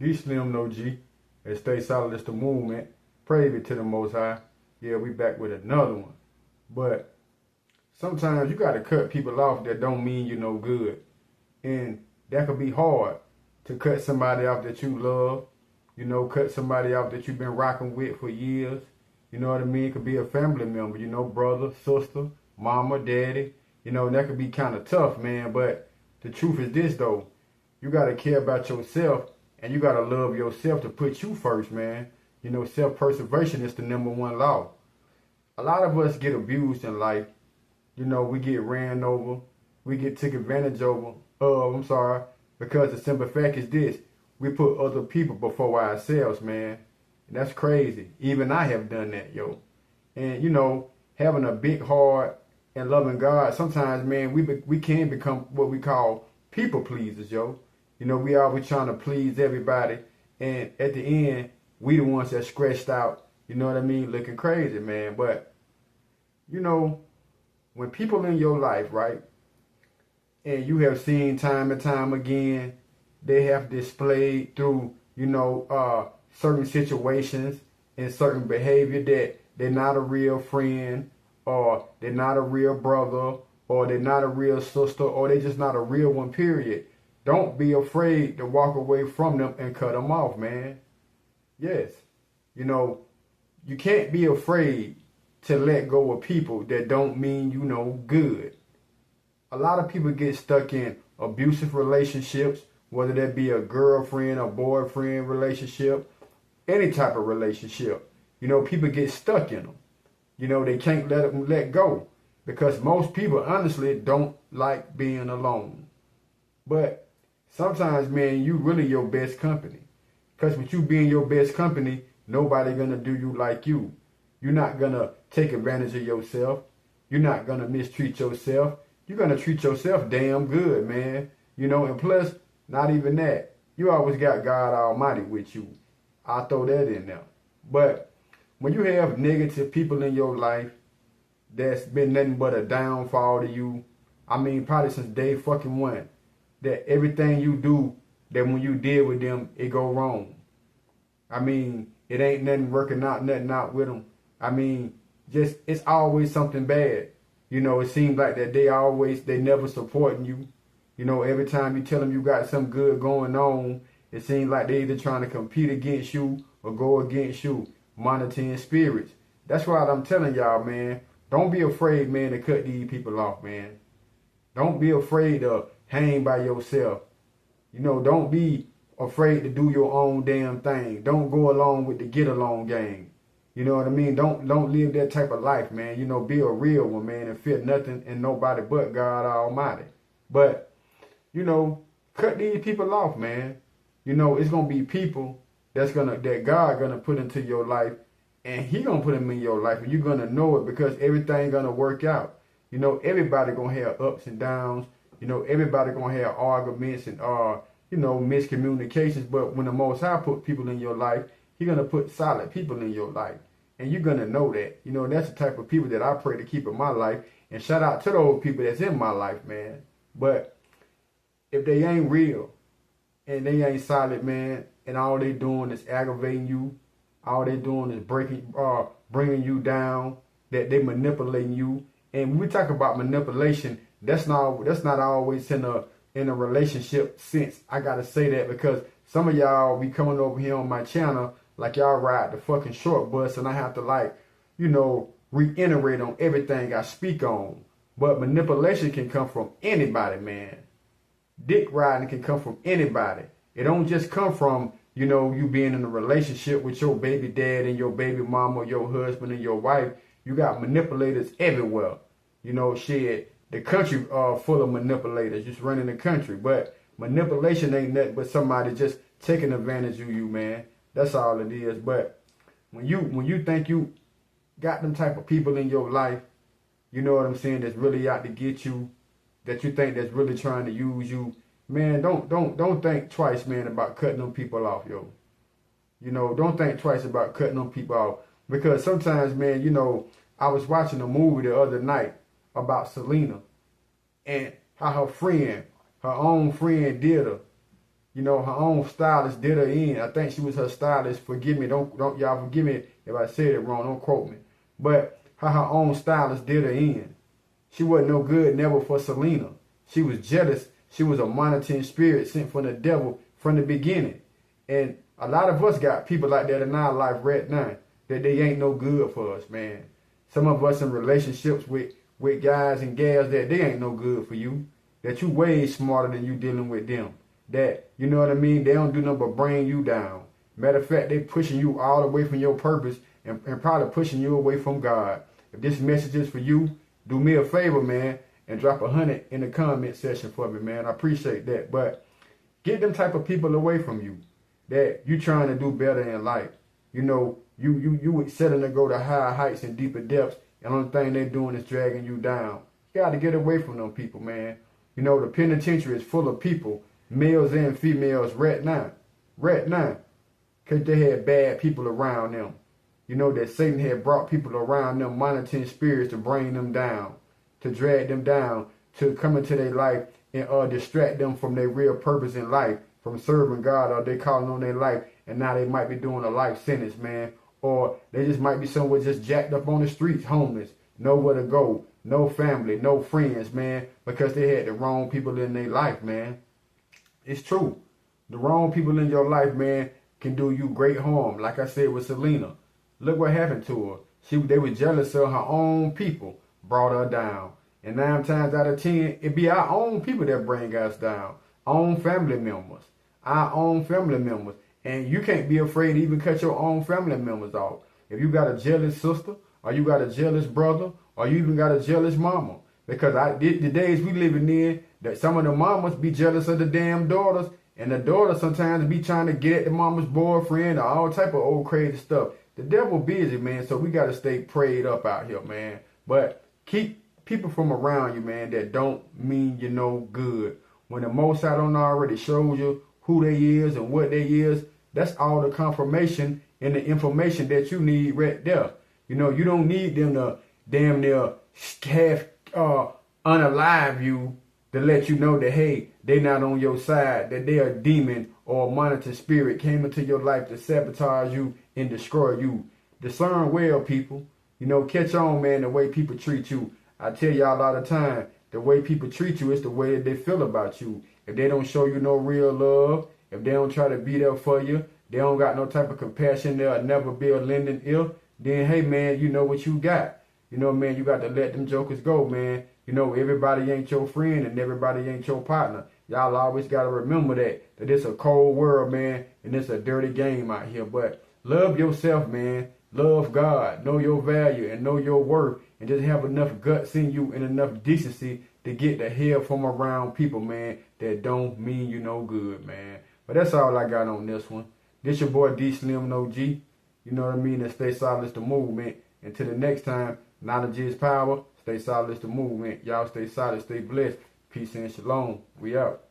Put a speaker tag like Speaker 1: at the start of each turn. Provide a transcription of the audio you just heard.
Speaker 1: DEESLIMDAOG, and Stay Solid is the movement. Praise be to the Most High. Yeah, we back with another one. But sometimes you gotta cut people off that don't mean you no good. And that could be hard to cut somebody off that you love. You know, cut somebody off that you've been rocking with for years. You know what I mean? It could be a family member, you know, brother, sister, mama, daddy. You know, that could be kind of tough, man. But the truth is this, though. You got to care about yourself, and you got to love yourself to put you first, man. You know, self-preservation is the #1 law. A lot of us get abused in life. You know, we get ran over. We get taken advantage of, because the simple fact is this. We put other people before ourselves, man. And that's crazy. Even I have done that, yo. And, you know, having a big heart and loving God, sometimes, man, we can become what we call people pleasers, yo. You know, we always trying to please everybody. And at the end, we the ones that scratched out, you know what I mean, looking crazy, man. But, you know, when people in your life, right, and you have seen time and time again, they have displayed through, you know, certain situations and certain behavior that they're not a real friend, or they're not a real brother, or they're not a real sister, or they're just not a real one, period. Don't be afraid to walk away from them and cut them off, man. Yes. You know, you can't be afraid to let go of people that don't mean you no good. A lot of people get stuck in abusive relationships, whether that be a girlfriend or boyfriend relationship, any type of relationship. You know, people get stuck in them. You know, they can't let them let go, because most people honestly don't like being alone. But sometimes, man, you really your best company. Because with you being your best company, nobody gonna do you like you. You're not gonna take advantage of yourself. You're not gonna mistreat yourself. You're gonna treat yourself damn good, man. You know, and plus, not even that. You always got God Almighty with you. I'll throw that in there. But when you have negative people in your life that's been nothing but a downfall to you, I mean, probably since day fucking one, that everything you do, that when you deal with them, it go wrong. I mean, it ain't nothing working out, nothing out with them. I mean, just, it's always something bad. You know, it seems like that they never supporting you. You know, every time you tell them you got something good going on, it seems like they either trying to compete against you or go against you. Monitoring spirits. That's why I'm telling y'all, man, don't be afraid, man, to cut these people off, man. Don't be afraid to hang by yourself. You know, don't be afraid to do your own damn thing. Don't go along with the get along game. You know what I mean? Don't live that type of life, man. You know, be a real one, man, and fear nothing and nobody but God Almighty. But, you know, cut these people off, man. You know, it's gonna be people that God gonna put into your life, and He gonna put them in your life, and you're gonna know it, because everything gonna work out. You know, everybody gonna have ups and downs. You know, everybody gonna have arguments and you know, miscommunications. But when the Most High put people in your life, He gonna put solid people in your life, and you're gonna know that. You know, that's the type of people that I pray to keep in my life. And shout out to those people that's in my life, man. But if they ain't real and they ain't solid, man, and all they doing is aggravating you, all they doing is bringing you down, that they manipulating you. And when we talk about manipulation, that's not always in a relationship sense. I gotta say that, because some of y'all be coming over here on my channel like y'all ride the fucking short bus, and I have to, like, you know, reiterate on everything I speak on. But manipulation can come from anybody, man. Dick riding can come from anybody. It don't just come from, you know, you being in a relationship with your baby dad and your baby mama, or your husband and your wife. You got manipulators everywhere. You know, shit, the country full of manipulators just running the country. But manipulation ain't nothing but somebody just taking advantage of you, man. That's all it is. But when you think you got them type of people in your life, you know what I'm saying, that's really out to get you, that you think that's really trying to use you, man, don't think twice, man, about cutting them people off, yo. You know, don't think twice about cutting them people off. Because sometimes, man, you know, I was watching a movie the other night about Selena and how her own friend did her. You know, her own stylist did her in. I think she was her stylist. Forgive me. Don't y'all forgive me if I said it wrong. Don't quote me. But her own stylist did her in. She wasn't no good, never for Selena. She was jealous. She was a monitoring spirit sent from the devil from the beginning. And a lot of us got people like that in our life right now that they ain't no good for us, man. Some of us in relationships with guys and gals that they ain't no good for you. That you way smarter than you dealing with them. That, you know what I mean, they don't do nothing but bring you down. Matter of fact, they pushing you all away from your purpose and probably pushing you away from God. If this message is for you, do me a favor, man, and drop 100 in the comment section for me, man. I appreciate that. But get them type of people away from you that you trying to do better in life. You know, you setting to go to higher heights and deeper depths, and the only thing they're doing is dragging you down. You got to get away from them people, man. You know, the penitentiary is full of people, males and females, right now, because they had bad people around them. You know, that Satan had brought people around them, monitoring spirits to bring them down, to drag them down, to come into their life and distract them from their real purpose in life, from serving God, or they calling on their life, and now they might be doing a life sentence, man. Or they just might be somewhere just jacked up on the streets, homeless, nowhere to go, no family, no friends, man, because they had the wrong people in their life, man. It's true. The wrong people in your life, man, can do you great harm. Like I said with Selena. Look what happened to her. They were jealous of her own people, brought her down. And 9 times out of 10, it be our own people that bring us down. Our own family members. Our own family members. And you can't be afraid to even cut your own family members off. If you got a jealous sister, or you got a jealous brother, or you even got a jealous mama. Because the days we living in, that some of the mamas be jealous of the damn daughters, and the daughters sometimes be trying to get at the mama's boyfriend, or all type of old crazy stuff. The devil busy, man, so we got to stay prayed up out here, man. But keep people from around you, man, that don't mean you no good. When the Most High don't already show you who they is and what they is, that's all the confirmation and the information that you need right there. You know, you don't need them to damn near half unalive you to let you know that, hey, they not on your side, that they are a demon or a monitoring spirit came into your life to sabotage you and destroy you. Discern well, people. You know, catch on, man, the way people treat you. I tell y'all all the time, the way people treat you is the way that they feel about you. If they don't show you no real love, if they don't try to be there for you, they don't got no type of compassion, they'll never be a lending ear, then, hey, man, you know what you got. You know, man, you got to let them jokers go, man. You know, everybody ain't your friend and everybody ain't your partner. Y'all always got to remember that it's a cold world, man, and it's a dirty game out here. But love yourself, man. Love God. Know your value and know your worth. And just have enough guts in you and enough decency to get the hell from around people, man, that don't mean you no good, man. But that's all I got on this one. This your boy DEESLIMDAOG. You know what I mean? And stay solid, it's the movement. Until the next time, knowledge is power. Stay solid, it's the movement. Y'all stay solid, stay blessed. Peace and shalom. We out.